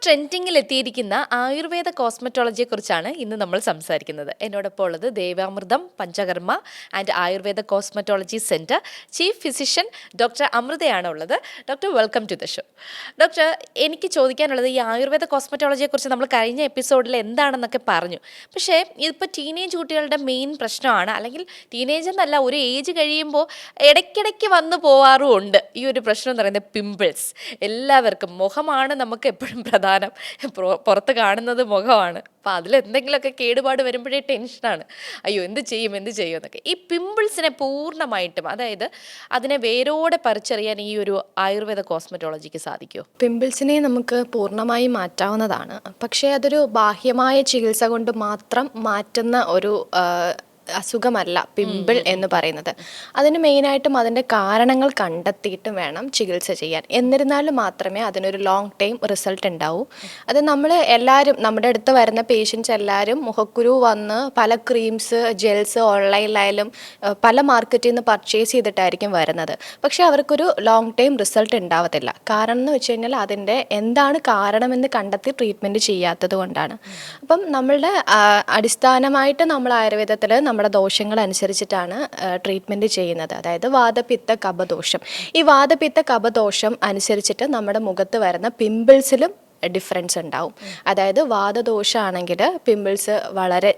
ട്രെൻഡിങ്ങിൽ എത്തിയിരിക്കുന്ന ആയുർവേദ കോസ്മെറ്റോളജിയെ കുറിച്ചാണ് ഇന്ന് നമ്മൾ സംസാരിക്കുന്നത്. എന്നോടൊപ്പം ഉള്ളത് Devamritham Panchakarma and Ayurveda cosmetology centre chief physician doctor അമൃതയാണ് ഉള്ളത്. Doctor, welcome to the show. Doctor, എനിക്ക് ചോദിക്കാനുള്ളത്, ഈ ആയുർവേദ കോസ്മെറ്റോളജിയെ കുറിച്ച് നമ്മൾ കഴിഞ്ഞ എപ്പിസോഡിൽ എന്താണെന്നൊക്കെ പറഞ്ഞു. പക്ഷേ ഇതിപ്പോൾ ടീനേജ് കുട്ടികളുടെ മെയിൻ പ്രശ്നമാണ്, അല്ലെങ്കിൽ ടീനേജ് എന്നല്ല, ഒരു ഏജ് കഴിയുമ്പോൾ ഇടയ്ക്കിടയ്ക്ക് വന്നു പോവാറുമുണ്ട് ഈ ഒരു പ്രശ്നം എന്ന് പറയുന്നത് പിമ്പിൾസ്. എല്ലാവർക്കും മുഖമാണ് നമുക്ക് എപ്പോഴും പ്രധാനം, പുറത്ത് കാണുന്നത് മുഖമാണ്. അപ്പം അതിലെന്തെങ്കിലുമൊക്കെ കേടുപാട് വരുമ്പോഴേ ടെൻഷനാണ്. അയ്യോ, എന്ത് ചെയ്യും എന്നൊക്കെ. ഈ പിമ്പിൾസിനെ പൂർണ്ണമായിട്ടും, അതായത് അതിനെ വേരോടെ പറിച്ചറിയാൻ ഈ ഒരു ആയുർവേദ കോസ്മെറ്റോളജിക്ക് സാധിക്കുമോ? പിമ്പിൾസിനെ നമുക്ക് പൂർണ്ണമായി മാറ്റാവുന്നതാണ്. പക്ഷേ അതൊരു ബാഹ്യമായ ചികിത്സ കൊണ്ട് മാത്രം മാറ്റുന്ന ഒരു അസുഖമല്ല പിമ്പിൾ എന്ന് പറയുന്നത്. അതിന് മെയിനായിട്ടും അതിൻ്റെ കാരണങ്ങൾ കണ്ടെത്തിയിട്ടും വേണം ചികിത്സ ചെയ്യാൻ. എന്നിരുന്നാലും മാത്രമേ അതിനൊരു ലോങ് ടൈം റിസൾട്ട് ഉണ്ടാവൂ. അത് നമ്മൾ എല്ലാവരും, നമ്മുടെ അടുത്ത് വരുന്ന പേഷ്യൻസ് എല്ലാവരും മുഖക്കുരു വന്ന് പല ക്രീംസ്, ജെൽസ് ഓൺലൈനിലായാലും പല മാർക്കറ്റിൽ നിന്ന് പർച്ചേസ് ചെയ്തിട്ടായിരിക്കും വരുന്നത്. പക്ഷേ അവർക്കൊരു ലോങ് ടൈം റിസൾട്ട് ഉണ്ടാവത്തില്ല. കാരണം എന്ന് വെച്ച് കഴിഞ്ഞാൽ അതിൻ്റെ എന്താണ് കാരണമെന്ന് കണ്ടെത്തി ട്രീറ്റ്മെൻറ്റ് ചെയ്യാത്തത് കൊണ്ടാണ്. അപ്പം നമ്മളുടെ അടിസ്ഥാനമായിട്ട് നമ്മൾ ആയുർവേദത്തിൽ നമ്മുടെ ദോഷങ്ങൾ അനുസരിച്ചിട്ടാണ് ട്രീറ്റ്മെൻറ്റ് ചെയ്യുന്നത്. അതായത് വാതപിത്ത കഫദോഷം. ഈ വാതപിത്ത കഫദോഷം അനുസരിച്ചിട്ട് നമ്മുടെ മുഖത്ത് വരുന്ന പിമ്പിൾസിലും ഡിഫറൻസ് ഉണ്ടാവും. അതായത് വാതദോഷമാണെങ്കിൽ പിമ്പിൾസ് വളരെ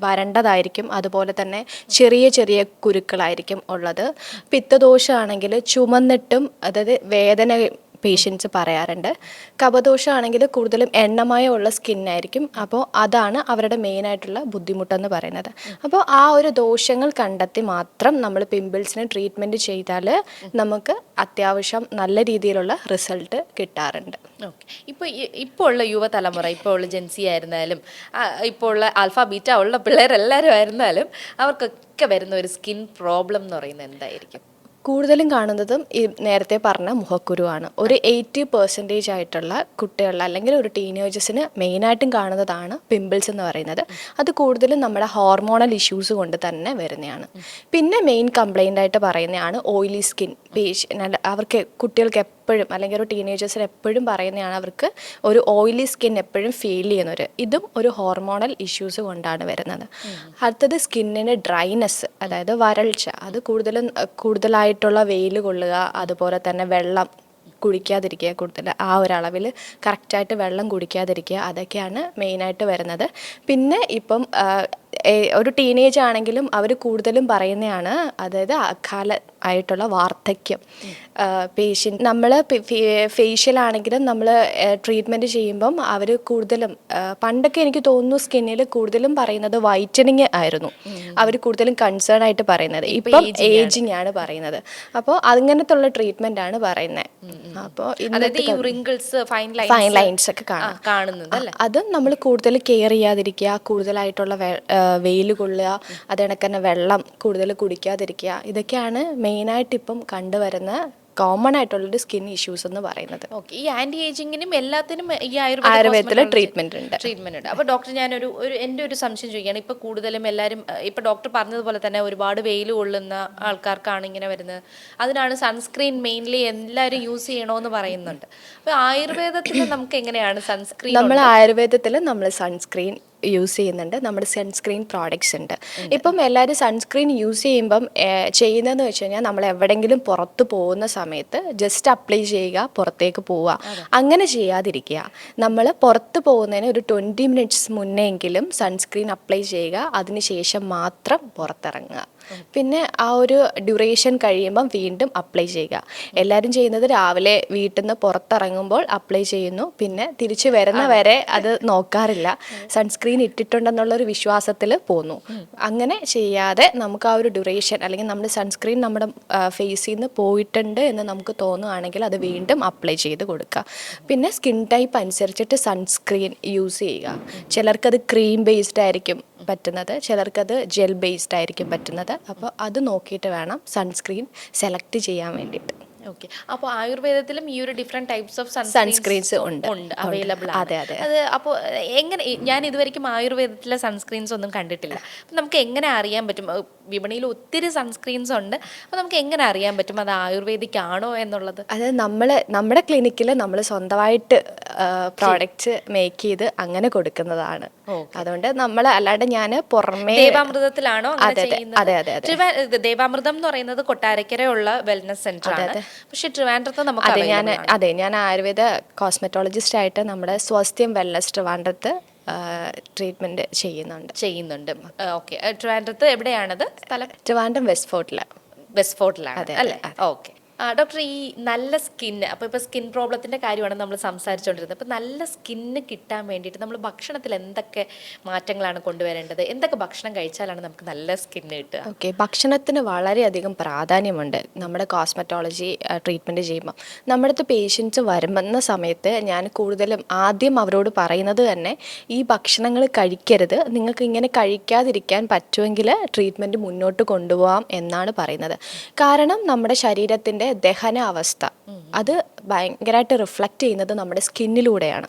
വരണ്ടതായിരിക്കും, അതുപോലെ തന്നെ ചെറിയ ചെറിയ കുരുക്കളായിരിക്കും ഉള്ളത്. പിത്തദോഷമാണെങ്കിൽ ചുമന്നിട്ടും, അതായത് വേദന പേഷ്യൻസ് പറയാറുണ്ട്. കഫദോഷമാണെങ്കിൽ കൂടുതലും എണ്ണമയമുള്ള സ്കിന്നായിരിക്കും. അപ്പോൾ അതാണ് അവരുടെ മെയിനായിട്ടുള്ള ബുദ്ധിമുട്ടെന്ന് പറയുന്നത്. അപ്പോൾ ആ ഒരു ദോഷങ്ങൾ കണ്ടെത്തി മാത്രം നമ്മൾ പിമ്പിൾസിന് ട്രീറ്റ്മെൻറ്റ് ചെയ്താൽ നമുക്ക് അത്യാവശ്യം നല്ല രീതിയിലുള്ള റിസൾട്ട് കിട്ടാറുണ്ട്. ഓക്കെ. ഇപ്പോൾ ഉള്ള യുവതലമുറ, ഇപ്പോൾ ഉള്ള ജെൻസി ആയിരുന്നാലും, ഇപ്പോൾ ഉള്ള ആൽഫ ബീറ്റ ഉള്ള പിള്ളേരെല്ലാവരും ആയിരുന്നാലും, അവർക്കൊക്കെ വരുന്ന ഒരു സ്കിൻ പ്രോബ്ലം എന്ന് പറയുന്നത് എന്തായിരിക്കും? കൂടുതലും കാണുന്നതും ഈ നേരത്തെ പറഞ്ഞ മുഖക്കുരുവാണ്. ഒരു 80% ആയിട്ടുള്ള കുട്ടികളിൽ, അല്ലെങ്കിൽ ഒരു ടീനേജേഴ്സിന് മെയിനായിട്ടും കാണുന്നതാണ് പിമ്പിൾസ് എന്ന് പറയുന്നത്. അത് കൂടുതലും നമ്മുടെ ഹോർമോണൽ ഇഷ്യൂസ് കൊണ്ട് തന്നെ വരുന്നതാണ്. പിന്നെ മെയിൻ കംപ്ലൈൻ്റ് ആയിട്ട് പറയുന്നതാണ് ഓയിലി സ്കിൻ. അവർക്ക് കുട്ടികൾക്ക് എപ്പോഴും, അല്ലെങ്കിൽ ഒരു ടീനേജേഴ്സിന് എപ്പോഴും പറയുന്നതാണ് അവർക്ക് ഒരു ഓയിലി സ്കിൻ എപ്പോഴും ഫീൽ ചെയ്യുന്നവർ. ഇതും ഒരു ഹോർമോണൽ ഇഷ്യൂസ് കൊണ്ടാണ് വരുന്നത്. അടുത്തത് സ്കിന്നിന് ഡ്രൈനെസ്, അതായത് വരൾച്ച. അത് കൂടുതലായിട്ടുള്ള വെയിൽ കൊള്ളുക, അതുപോലെ തന്നെ വെള്ളം കുടിക്കാതിരിക്കുക, കൂടുതൽ ആ ഒരളവിൽ കറക്റ്റായിട്ട് വെള്ളം കുടിക്കാതിരിക്കുക, അതൊക്കെയാണ് മെയിനായിട്ട് വരുന്നത്. പിന്നെ ഇപ്പം ഒരു ടീനേജ് ആണെങ്കിലും അവർ കൂടുതലും പറയുന്നതാണ്, അതായത് അകാല ആയിട്ടുള്ള വാർദ്ധക്യം. പേഷ്യൻ്റ് നമ്മൾ ഫേഷ്യലാണെങ്കിലും നമ്മൾ ട്രീറ്റ്മെൻറ്റ് ചെയ്യുമ്പം അവർ കൂടുതലും, പണ്ടൊക്കെ എനിക്ക് തോന്നുന്നു സ്കിന്നിൽ കൂടുതലും പറയുന്നത് വൈറ്റനിങ് ആയിരുന്നു അവർ കൂടുതലും കൺസേൺ ആയിട്ട് പറയുന്നത്. ഇപ്പം ഏജിങ് ആണ് പറയുന്നത്. അപ്പോൾ അങ്ങനത്തെ ഉള്ള ട്രീറ്റ്മെൻ്റ് ആണ് പറയുന്നത്. അപ്പോൾ ഫൈൻ ലൈൻസ് ഒക്കെ കാണുന്നത്, അതും നമ്മൾ കൂടുതൽ കെയർ ചെയ്യാതിരിക്കുക, കൂടുതലായിട്ടുള്ള വെയിൽ കൊള്ളുക, അതേണക്ക് തന്നെ വെള്ളം കൂടുതൽ കുടിക്കാതിരിക്കുക, ഇതൊക്കെയാണ് മെയിനായിട്ട് ഇപ്പം കണ്ടുവരുന്ന കോമൺ ആയിട്ടുള്ളൊരു സ്കിൻ ഇഷ്യൂസ് എന്ന് പറയുന്നത്. ഓക്കെ. ഈ ആൻറ്റി ഏജിങ്ങിനും എല്ലാത്തിനും ഈ ആയുർവേദത്തിൽ ട്രീറ്റ്മെന്റ് ഉണ്ട്. അപ്പോൾ ഡോക്ടർ, എൻ്റെ ഒരു സംശയം ചോദിക്കുകയാണ്. ഇപ്പോൾ കൂടുതലും എല്ലാവരും, ഇപ്പോൾ ഡോക്ടർ പറഞ്ഞതുപോലെ തന്നെ ഒരുപാട് വെയിൽ കൊള്ളുന്ന ആൾക്കാർക്കാണ് ഇങ്ങനെ വരുന്നത്. അതിനാണ് സൺസ്ക്രീൻ മെയിൻലി എല്ലാവരും യൂസ് ചെയ്യണമെന്ന് പറയുന്നുണ്ട്. അപ്പോൾ ആയുർവേദത്തിൽ നമുക്ക് എങ്ങനെയാണ് സൺസ്ക്രീൻ? നമ്മൾ ആയുർവേദത്തിൽ നമ്മൾ സൺസ്ക്രീൻ യൂസ് ചെയ്യുന്നുണ്ട്. നമ്മുടെ സൺസ്ക്രീൻ പ്രോഡക്ട്സ് ഉണ്ട്. ഇപ്പം എല്ലാവരും സൺസ്ക്രീൻ യൂസ് ചെയ്യുമ്പം ചെയ്യുന്നതെന്ന് വെച്ച് കഴിഞ്ഞാൽ, നമ്മൾ എവിടെയെങ്കിലും പുറത്ത് പോകുന്ന സമയത്ത് ജസ്റ്റ് അപ്ലൈ ചെയ്യുക, പുറത്തേക്ക് പോവുക, അങ്ങനെ ചെയ്യാതിരിക്കുക. നമ്മൾ പുറത്ത് പോകുന്നതിന് ഒരു 20 മിനിറ്റ്സ് മുന്നെങ്കിലും സൺസ്ക്രീൻ അപ്ലൈ ചെയ്യുക, അതിനുശേഷം മാത്രം പുറത്തിറങ്ങുക. പിന്നെ ആ ഒരു ഡ്യൂറേഷൻ കഴിയുമ്പം വീണ്ടും അപ്ലൈ ചെയ്യുക. എല്ലാവരും ചെയ്യുന്നത് രാവിലെ വീട്ടിൽ നിന്ന് പുറത്തിറങ്ങുമ്പോൾ അപ്ലൈ ചെയ്യുന്നു, പിന്നെ തിരിച്ച് വരുന്ന വരെ അത് നോക്കാറില്ല. സൺസ്ക്രീൻ ഇട്ടിട്ടുണ്ടെന്നുള്ളൊരു വിശ്വാസത്തിൽ പോന്നു. അങ്ങനെ ചെയ്യാതെ നമുക്ക് ആ ഒരു ഡ്യൂറേഷൻ, അല്ലെങ്കിൽ നമ്മുടെ സൺസ്ക്രീൻ നമ്മുടെ ഫേസിൽ നിന്ന് പോയിട്ടുണ്ട് എന്ന് നമുക്ക് തോന്നുകയാണെങ്കിൽ അത് വീണ്ടും അപ്ലൈ ചെയ്ത് കൊടുക്കുക. പിന്നെ സ്കിൻ ടൈപ്പ് അനുസരിച്ചിട്ട് സൺസ്ക്രീൻ യൂസ് ചെയ്യുക. ചിലർക്കത് ക്രീം ബേസ്ഡ് ആയിരിക്കും പറ്റുന്നത്, ചിലർക്കത് ജെൽ ബേസ്ഡ് ആയിരിക്കും പറ്റുന്നത്. അപ്പോൾ അത് നോക്കിയിട്ട് വേണം സൺസ്ക്രീൻ സെലക്ട് ചെയ്യാൻ വേണ്ടിയിട്ട്. ഓക്കെ. അപ്പോൾ ആയുർവേദത്തിലും ഈ ഒരു ഡിഫറെന്റ് ടൈപ്സ് ഓഫ് സൺസ്ക്രീൻസ് ഉണ്ട് അവൈലബിൾ ആണ്. അതെ അതെ. അത് അപ്പോൾ എങ്ങനെ, ഞാൻ ഇതുവരെയ്ക്കും ആയുർവേദത്തിലെ സൺസ്ക്രീൻസ് ഒന്നും കണ്ടിട്ടില്ല. അപ്പം നമുക്ക് എങ്ങനെ അറിയാൻ പറ്റും? വിപണിയിൽ ഒത്തിരി സൺസ്ക്രീൻസ് ഉണ്ട്. അപ്പോൾ നമുക്ക് എങ്ങനെ അറിയാൻ പറ്റും അത് ആയുർവേദിക് ആണോ എന്നുള്ളത്? അത് നമ്മുടെ ക്ലിനിക്കിൽ നമ്മൾ സ്വന്തമായിട്ട് പ്രോഡക്റ്റ്സ് മേക്ക് ചെയ്ത് അങ്ങനെ കൊടുക്കുന്നതാണ്. അതുകൊണ്ട് നമ്മൾ അല്ലാണ്ട് ഞാൻ പുറമേ ദേവാമൃതത്തിലാണോ അങ്ങനെ ചെയ്യുന്നത്? അതെ അതെ അതെ. ദേവാമൃതം എന്ന് പറയുന്നത് കൊട്ടാരക്കരയുള്ള വെൽനസ് സെന്റർ ആണ്. പക്ഷെ ട്രിവാൻഡ്രത്ത് നമുക്ക് ഞാൻ ആയുർവേദ കോസ്മെറ്റോളജിസ്റ്റ് ആയിട്ട് നമ്മുടെ സ്വസ്ഥ്യം വെൽനസ് ട്രിവാൻഡ്രത്ത് ട്രീറ്റ്മെന്റ് ചെയ്യുന്നുണ്ട്. ഓക്കെ. ട്രിവാൻഡ്രത്ത് എവിടെയാണത് സ്ഥലം? ട്രിവാൻഡ്രം വെസ്റ്റ് ഫോർട്ടിലാണ് അല്ലേ? ഓക്കെ. ഡോക്ടർ, ഈ നല്ല സ്കിന്ന്, അപ്പോൾ ഇപ്പോൾ സ്കിൻ പ്രോബ്ലത്തിൻ്റെ കാര്യമാണ് നമ്മൾ സംസാരിച്ചുകൊണ്ടിരുന്നത്. അപ്പോൾ നല്ല സ്കിന്ന് കിട്ടാൻ വേണ്ടിയിട്ട് നമ്മൾ ഭക്ഷണത്തിൽ എന്തൊക്കെ മാറ്റങ്ങളാണ് കൊണ്ടുവരേണ്ടത്? എന്തൊക്കെ ഭക്ഷണം കഴിച്ചാലാണ് നമുക്ക് നല്ല സ്കിന്ന് കിട്ടുക? ഓക്കെ, ഭക്ഷണത്തിന് വളരെയധികം പ്രാധാന്യമുണ്ട് നമ്മുടെ കോസ്മെറ്റോളജി ട്രീറ്റ്മെൻറ്റ് ചെയ്യുമ്പോൾ. നമ്മുടെ അടുത്ത് പേഷ്യൻസ് വരുന്ന സമയത്ത് ഞാൻ കൂടുതലും ആദ്യം അവരോട് പറയുന്നത് തന്നെ ഈ ഭക്ഷണങ്ങൾ കഴിക്കരുത്, നിങ്ങൾക്ക് ഇങ്ങനെ കഴിക്കാതിരിക്കാൻ പറ്റുമെങ്കിൽ ട്രീറ്റ്മെൻറ്റ് മുന്നോട്ട് കൊണ്ടുപോകാം എന്നാണ് പറയുന്നത്. കാരണം നമ്മുടെ ശരീരത്തിൻ്റെ ദഹന അവസ്ഥ അത് ഭയങ്കരമായിട്ട് റിഫ്ലക്റ്റ് ചെയ്യുന്നത് നമ്മുടെ സ്കിന്നിലൂടെയാണ്.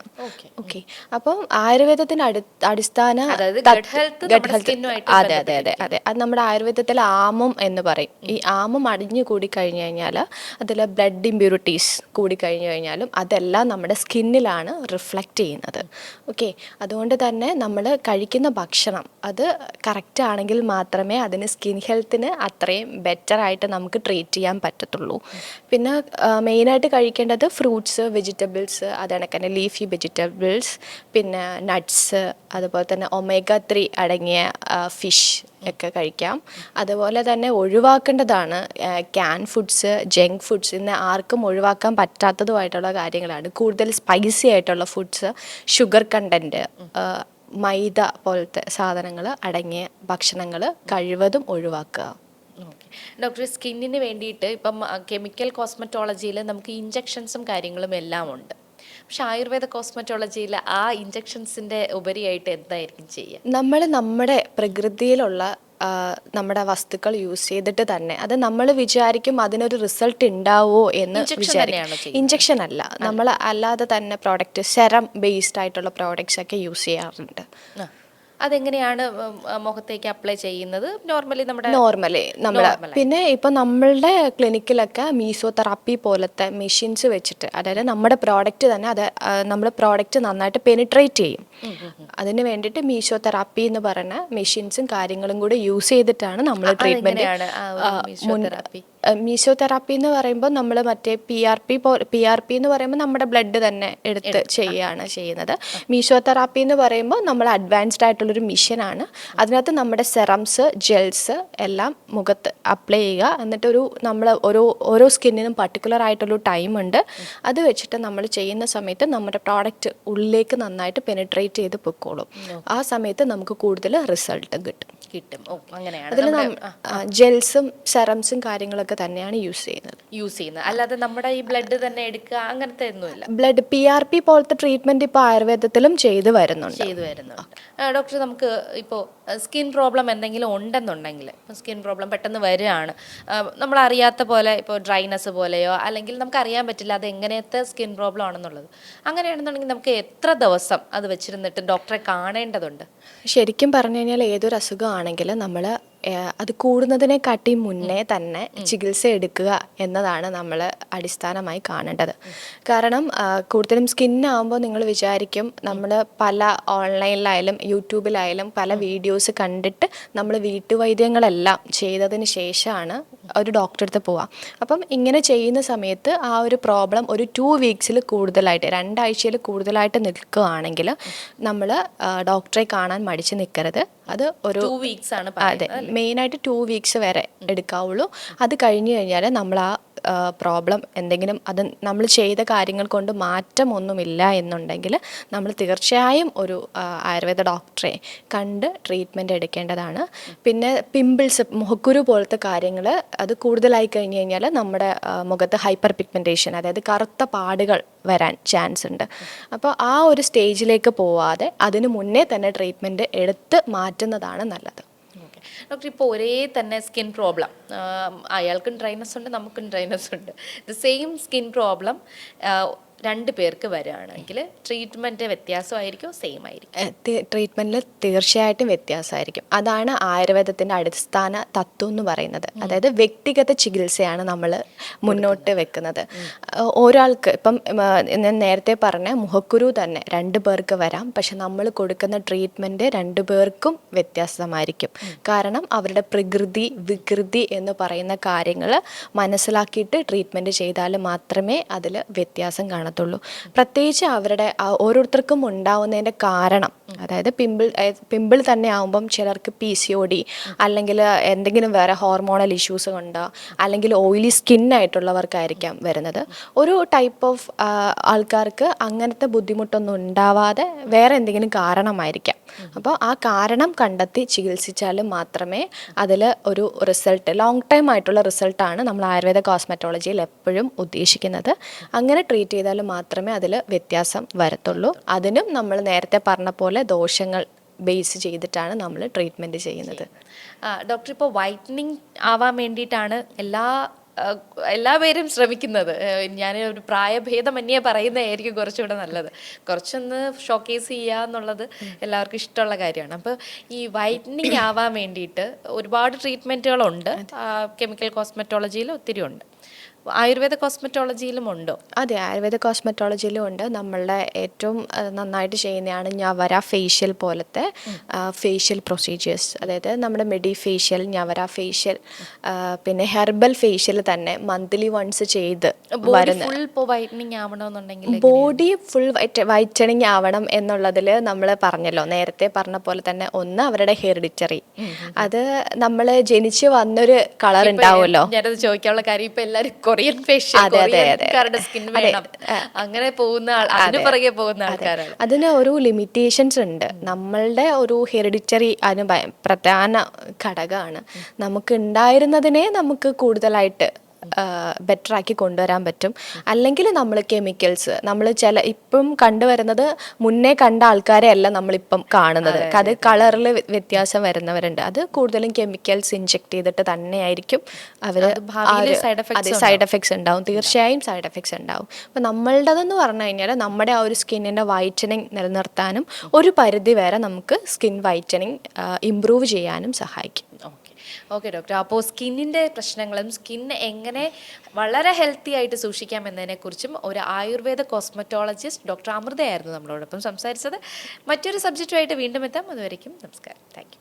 ഓക്കെ, അപ്പം ആയുർവേദത്തിന് അടിസ്ഥാന ഗട്ട് ഹെൽത്ത്, അതെ അതെ അതെ അതെ, അത് നമ്മുടെ ആയുർവേദത്തിൽ ആമം എന്ന് പറയും. ഈ ആമം അടിഞ്ഞു കൂടി കഴിഞ്ഞു കഴിഞ്ഞാൽ അതിൽ ബ്ലഡ് ഇമ്പ്യൂരിറ്റീസ് കൂടി കഴിഞ്ഞു കഴിഞ്ഞാലും അതെല്ലാം നമ്മുടെ സ്കിന്നിലാണ് റിഫ്ലക്റ്റ് ചെയ്യുന്നത്. ഓക്കെ, അതുകൊണ്ട് തന്നെ നമ്മൾ കഴിക്കുന്ന ഭക്ഷണം അത് കറക്റ്റ് ആണെങ്കിൽ മാത്രമേ അതിന് സ്കിൻ ഹെൽത്തിന് അത്രയും ബെറ്ററായിട്ട് നമുക്ക് ട്രീറ്റ് ചെയ്യാൻ പറ്റത്തുള്ളൂ. പിന്നെ മെയിനായിട്ട് കഴിക്കേണ്ടത് ഫ്രൂട്ട്സ്, വെജിറ്റബിൾസ്, അതണക്കെ തന്നെ ലീഫി വെജിറ്റബിൾസ്, പിന്നെ നട്ട്സ്, അതുപോലെ തന്നെ ഒമേഗ 3 അടങ്ങിയ ഫിഷ് ഒക്കെ കഴിക്കാം. അതുപോലെ തന്നെ ഒഴിവാക്കേണ്ടതാണ് ക്യാൻ ഫുഡ്സ്, ജങ്ക് ഫുഡ്സ്. ഇന്ന് ആർക്കും ഒഴിവാക്കാൻ പറ്റാത്തതുമായിട്ടുള്ള കാര്യങ്ങളാണ്. കൂടുതൽ സ്പൈസി ആയിട്ടുള്ള ഫുഡ്സ്, ഷുഗർ കണ്ടൻറ്റ്, മൈദ പോലത്തെ സാധനങ്ങൾ അടങ്ങിയ ഭക്ഷണങ്ങൾ കഴിവതും ഒഴിവാക്കുക. ഡോക്ടർ, സ്കിന്നിന് വേണ്ടിയിട്ട് ഇപ്പം കെമിക്കൽ കോസ്മെറ്റോളജിയിൽ നമുക്ക് ഇഞ്ചക്ഷൻസും കാര്യങ്ങളും എല്ലാം ഉണ്ട്. പക്ഷെ ആയുർവേദ കോസ്മെറ്റോളജിയിൽ ആ ഇഞ്ചക്ഷൻസിൻ്റെ ഉപരിയായിട്ട് എന്തായിരിക്കും ചെയ്യുക? നമ്മുടെ പ്രകൃതിയിലുള്ള നമ്മുടെ വസ്തുക്കൾ യൂസ് ചെയ്തിട്ട് തന്നെ അത് നമ്മൾ വിചാരിക്കും അതിനൊരു റിസൾട്ട് ഉണ്ടാവുമോ എന്ന് വിചാരിക്കും. ഇഞ്ചക്ഷൻ അല്ല, നമ്മൾ അല്ലാതെ തന്നെ പ്രോഡക്റ്റ്, സെറം ബേസ്ഡ് ആയിട്ടുള്ള പ്രോഡക്റ്റ്സ് ഒക്കെ യൂസ് ചെയ്യാറുണ്ട്. അതെങ്ങനെയാണ് മുഖത്തേക്ക് അപ്ലൈ ചെയ്യുന്നത്? നോർമലി നമ്മൾ പിന്നെ ഇപ്പം നമ്മളുടെ ക്ലിനിക്കിലൊക്കെ മീസോതെറാപ്പി പോലത്തെ മെഷീൻസ് വെച്ചിട്ട്, അതായത് നമ്മുടെ പ്രോഡക്റ്റ് തന്നെ അത് നമ്മൾ പ്രോഡക്റ്റ് നന്നായിട്ട് പെനിട്രേറ്റ് ചെയ്യും. അതിന് വേണ്ടിയിട്ട് മീസോതെറാപ്പി എന്ന് പറയുന്ന മെഷീൻസും കാര്യങ്ങളും കൂടെ യൂസ് ചെയ്തിട്ടാണ് നമ്മൾ ട്രീറ്റ്മെൻറ്റ്. മീസോതെറാപ്പി എന്ന് പറയുമ്പോൾ നമ്മൾ മറ്റേ പി ആർ പി എന്ന് പറയുമ്പോൾ നമ്മുടെ ബ്ലഡ് തന്നെ എടുത്ത് ചെയ്യുന്നത്. മീസോതെറാപ്പി എന്ന് പറയുമ്പോൾ നമ്മൾ അഡ്വാൻസ്ഡ് ആയിട്ടുള്ളൊരു മിഷനാണ്. അതിനകത്ത് നമ്മുടെ സെറംസ്, ജെൽസ് എല്ലാം മുഖത്ത് അപ്ലൈ ചെയ്യുക. എന്നിട്ട് നമ്മൾ ഓരോ സ്കിന്നിനും പർട്ടിക്കുലർ ആയിട്ടുള്ളൊരു ടൈമുണ്ട്. അത് വെച്ചിട്ട് നമ്മൾ ചെയ്യുന്ന സമയത്ത് നമ്മുടെ പ്രോഡക്റ്റ് ഉള്ളിലേക്ക് നന്നായിട്ട് പെനിട്രേറ്റ് ചെയ്ത് പൊക്കോളും. ആ സമയത്ത് നമുക്ക് കൂടുതൽ റിസൾട്ട് കിട്ടും. അതിൽ ജെൽസും സെറംസും കാര്യങ്ങളൊക്കെ തന്നെയാണ് യൂസ് ചെയ്യുന്നത്. അല്ലാതെ നമ്മുടെ ഈ ബ്ലഡ് തന്നെ എടുക്കുക അങ്ങനത്തെ ഒന്നുമില്ല. ബ്ലഡ് PRP പോലത്തെ ട്രീറ്റ്മെന്റ് ഇപ്പോൾ ആയുർവേദത്തിലും ചെയ്തു വരുന്നുണ്ട്. ഡോക്ടർ, നമുക്ക് ഇപ്പോൾ സ്കിൻ പ്രോബ്ലം എന്തെങ്കിലും ഉണ്ടെന്നുണ്ടെങ്കിൽ, സ്കിൻ പ്രോബ്ലം പെട്ടെന്ന് വരികയാണ്, നമ്മൾ അറിയാത്ത പോലെ, ഇപ്പോൾ ഡ്രൈനെസ് പോലെയോ, അല്ലെങ്കിൽ നമുക്ക് അറിയാൻ പറ്റില്ല അത് എങ്ങനത്തെ സ്കിൻ പ്രോബ്ലം ആണെന്നുള്ളത്, അങ്ങനെയാണെന്നുണ്ടെങ്കിൽ നമുക്ക് എത്ര ദിവസം അത് വെച്ചിരുന്നിട്ട് ഡോക്ടറെ കാണേണ്ടതുണ്ട്? ശരിക്കും പറഞ്ഞു കഴിഞ്ഞാൽ ഏതൊരു അസുഖമാണെങ്കിലും നമ്മൾ അത് കൂടുന്നതിനെക്കാട്ടി മുന്നേ തന്നെ ചികിത്സ എടുക്കുക എന്നതാണ് നമ്മൾ അടിസ്ഥാനമായി കാണേണ്ടത്. കാരണം കൂടുതലും സ്കിന്നാകുമ്പോൾ നിങ്ങൾ വിചാരിക്കും നമ്മൾ പല ഓൺലൈനിലായാലും യൂട്യൂബിലായാലും പല വീഡിയോസ് കണ്ടിട്ട് നമ്മൾ വീട്ടുവൈദ്യങ്ങളെല്ലാം ചെയ്തതിന് ശേഷമാണ് ഒരു ഡോക്ടറെ അടുത്ത് പോവുക. അപ്പം ഇങ്ങനെ ചെയ്യുന്ന സമയത്ത് ആ ഒരു പ്രോബ്ലം ഒരു 2 വീക്സിൽ കൂടുതലായിട്ട്, 2 ആഴ്ചയിൽ കൂടുതലായിട്ട് നിൽക്കുകയാണെങ്കിൽ നമ്മൾ ഡോക്ടറെ കാണാൻ മടിച്ച് നിൽക്കരുത്. അത് ഒരു 2 വീക്സ് ആണ്. അതെ, മെയിനായിട്ട് 2 വീക്സ് വരെ എടുക്കാവുള്ളൂ. അത് കഴിഞ്ഞ് കഴിഞ്ഞാൽ നമ്മൾ ആ പ്രോബ്ലം എന്തെങ്കിലും അത് നമ്മൾ ചെയ്ത കാര്യങ്ങൾ കൊണ്ട് മാറ്റമൊന്നുമില്ല എന്നുണ്ടെങ്കിൽ നമ്മൾ തീർച്ചയായും ഒരു ആയുർവേദ ഡോക്ടറെ കണ്ട് ട്രീറ്റ്മെൻറ്റ് എടുക്കേണ്ടതാണ്. പിന്നെ പിമ്പിൾസ്, മുഖക്കുരു പോലത്തെ കാര്യങ്ങൾ അത് കൂടുതലായി കഴിഞ്ഞ് കഴിഞ്ഞാൽ നമ്മുടെ മുഖത്ത് ഹൈപ്പർ പിഗ്മെൻറ്റേഷൻ, അതായത് കറുത്ത പാടുകൾ വരാൻ ചാൻസ് ഉണ്ട്. അപ്പോൾ ആ ഒരു സ്റ്റേജിലേക്ക് പോവാതെ അതിന് മുന്നേ തന്നെ ട്രീറ്റ്മെൻറ്റ് എടുത്ത് മാറ്റുന്നതാണ് നല്ലത്. ഡോക്ടർ ഇപ്പോൾ ഒരേ തന്നെ സ്കിൻ പ്രോബ്ലം, അയാൾക്കും ഡ്രൈനസ് ഉണ്ട്, നമുക്കും ഡ്രൈനസ് ഉണ്ട്, ദ സെയിം സ്കിൻ പ്രോബ്ലം രണ്ട് പേർക്ക് വരികയാണെങ്കിൽ ട്രീറ്റ്മെൻറ്റ് വ്യത്യാസമായിരിക്കും, സെയിം ആയിരിക്കും? ട്രീറ്റ്മെൻറ്റിൽ തീർച്ചയായിട്ടും വ്യത്യാസമായിരിക്കും. അതാണ് ആയുർവേദത്തിൻ്റെ അടിസ്ഥാന തത്വം എന്ന് പറയുന്നത്. അതായത് വ്യക്തിഗത ചികിത്സയാണ് നമ്മൾ മുന്നോട്ട് വെക്കുന്നത്. ഒരാൾക്ക് ഇപ്പം ഞാൻ നേരത്തെ പറഞ്ഞ മുഖക്കുരു തന്നെ 2 പേർക്ക് വരാം, പക്ഷെ നമ്മൾ കൊടുക്കുന്ന ട്രീറ്റ്മെൻറ്റ് 2 പേർക്കും വ്യത്യാസമായിരിക്കും. കാരണം അവരുടെ പ്രകൃതി വികൃതി എന്ന് പറയുന്ന കാര്യങ്ങൾ മനസ്സിലാക്കിയിട്ട് ട്രീറ്റ്മെൻറ്റ് ചെയ്താൽ മാത്രമേ അതിൽ വ്യത്യാസം കാണത്തുള്ളൂ. പ്രത്യേകിച്ച് അവരുടെ ഓരോരുത്തർക്കും ഉണ്ടാവുന്നതിൻ്റെ കാരണം, അതായത് പിമ്പിൾ തന്നെ ആകുമ്പം ചിലർക്ക് PCOD അല്ലെങ്കിൽ എന്തെങ്കിലും വേറെ ഹോർമോണൽ ഇഷ്യൂസ് കൊണ്ടോ അല്ലെങ്കിൽ ഓയിലി സ്കിന്നായിട്ടുള്ളവർക്കായിരിക്കാം വരുന്നത്. ഒരു ടൈപ്പ് ഓഫ് ആൾക്കാർക്ക് അങ്ങനത്തെ ബുദ്ധിമുട്ടൊന്നും ഉണ്ടാവാതെ വേറെ എന്തെങ്കിലും കാരണമായിരിക്കാം. അപ്പോൾ ആ കാരണം കണ്ടെത്തി ചികിത്സിച്ചാൽ മാത്രമേ അതിൽ ഒരു റിസൾട്ട്, ലോങ് ടൈം ആയിട്ടുള്ള റിസൾട്ടാണ് നമ്മൾ ആയുർവേദ കോസ്മെറ്റോളജിയിൽ എപ്പോഴും ഉദ്ദേശിക്കുന്നത്. അങ്ങനെ ട്രീറ്റ് ചെയ്താൽ മാത്രമേ അതിൽ വ്യത്യാസം വരത്തുള്ളൂ. അതിനും നമ്മൾ നേരത്തെ പറഞ്ഞ പോലെ ദോഷങ്ങൾ ബേസ് ചെയ്തിട്ടാണ് നമ്മൾ ട്രീറ്റ്മെൻറ്റ് ചെയ്യുന്നത്. ഡോക്ടർ, ഇപ്പോൾ വൈറ്റനിങ് ആവാൻ വേണ്ടിയിട്ടാണ് എല്ലാവരും ശ്രമിക്കുന്നത്. ഞാൻ ഒരു പ്രായഭേദമന്യേ പറയുന്നതായിരിക്കും കുറച്ചുകൂടെ നല്ലത്. കുറച്ചൊന്ന് ഷോക്കേസ് ചെയ്യുക എന്നുള്ളത് എല്ലാവർക്കും ഇഷ്ടമുള്ള കാര്യമാണ്. അപ്പോൾ ഈ വൈറ്റനിങ് ആവാൻ വേണ്ടിയിട്ട് ഒരുപാട് ട്രീറ്റ്മെൻറ്റുകളുണ്ട്. കെമിക്കൽ കോസ്മെറ്റോളജിയിൽ ഒത്തിരി ഉണ്ട്. ആയുർവേദ കോസ്മെറ്റോളജിയിലും ഉണ്ടോ? അതെ, ആയുർവേദ കോസ്മെറ്റോളജിയിലും ഉണ്ട്. നമ്മളുടെ ഏറ്റവും നന്നായിട്ട് ചെയ്യുന്നതാണ് ഞവര ഫേഷ്യൽ പോലത്തെ ഫേഷ്യൽ പ്രൊസീജിയേഴ്സ്. അതായത് നമ്മുടെ മെഡി ഫേഷ്യൽ, ഞവര ഫേഷ്യൽ, പിന്നെ ഹെർബൽ ഫേഷ്യൽ തന്നെ മന്ത്ലി വൺസ് ചെയ്ത് ബോഡി ഫുൾ വൈറ്റനിങ് ആവണം എന്നുള്ളതിൽ നമ്മൾ പറഞ്ഞല്ലോ, നേരത്തെ പറഞ്ഞ പോലെ തന്നെ ഒന്ന് അവരുടെ ഹെറിഡിറ്ററി, അത് നമ്മൾ ജനിച്ച് വന്നൊരു കളർ ഉണ്ടാവുമല്ലോ. ഞാനത് ചോദിക്കാനുള്ള കാര്യം, ഇപ്പൊ എല്ലാവരും കൊറിയൻ ഫേഷ്യൽ, സ്കിൻ വേണം അങ്ങനെ പോകുന്ന അതിന് പുറകെ പോകുന്ന ആൾക്കാരാണ്. അതിന് ഒരു ലിമിറ്റേഷൻസ് ഉണ്ട്. നമ്മളുടെ ഒരു ഹെറിഡിറ്ററി അതിന് പ്രധാന ഘടകമാണ്. നമുക്ക് ഉണ്ടായിരുന്നതിനെ നമുക്ക് കൂടുതലായിട്ട് ബെറ്റർ ആക്കി കൊണ്ടുവരാൻ പറ്റും. അല്ലെങ്കിൽ നമ്മൾ കെമിക്കൽസ്, നമ്മൾ ഇപ്പം കണ്ടുവരുന്നത് മുന്നേ കണ്ട ആൾക്കാരെ അല്ല നമ്മളിപ്പം കാണുന്നത്. അത് കളറിൽ വ്യത്യാസം വരുന്നവരുണ്ട്. അത് കൂടുതലും കെമിക്കൽസ് ഇൻജെക്ട് ചെയ്തിട്ട് തന്നെയായിരിക്കും അവർ. സൈഡ് എഫക്ട്സ് ഉണ്ടാവും, തീർച്ചയായും സൈഡ് എഫക്ട്സ് ഉണ്ടാവും. അപ്പം നമ്മളുടേതെന്ന് പറഞ്ഞു കഴിഞ്ഞാൽ നമ്മുടെ ആ ഒരു സ്കിന്നിൻ്റെ വൈറ്റനിങ് നിലനിർത്താനും ഒരു പരിധി വരെ നമുക്ക് സ്കിൻ വൈറ്റനിങ് ഇംപ്രൂവ് ചെയ്യാനും സഹായിക്കും. ഓക്കെ ഡോക്ടർ, അപ്പോൾ സ്കിന്നിൻ്റെ പ്രശ്നങ്ങളും സ്കിൻ എങ്ങനെ വളരെ ഹെൽത്തി ആയിട്ട് സൂക്ഷിക്കാം എന്നതിനെക്കുറിച്ചും ഒരു ആയുർവേദ കോസ്മെറ്റോളജിസ്റ്റ് ഡോക്ടർ അമൃതയായിരുന്നു നമ്മളോടൊപ്പം സംസാരിച്ചത്. മറ്റൊരു സബ്ജക്റ്റുമായിട്ട് വീണ്ടും എത്താം. അതുവരയ്ക്കും നമസ്കാരം. Thank you.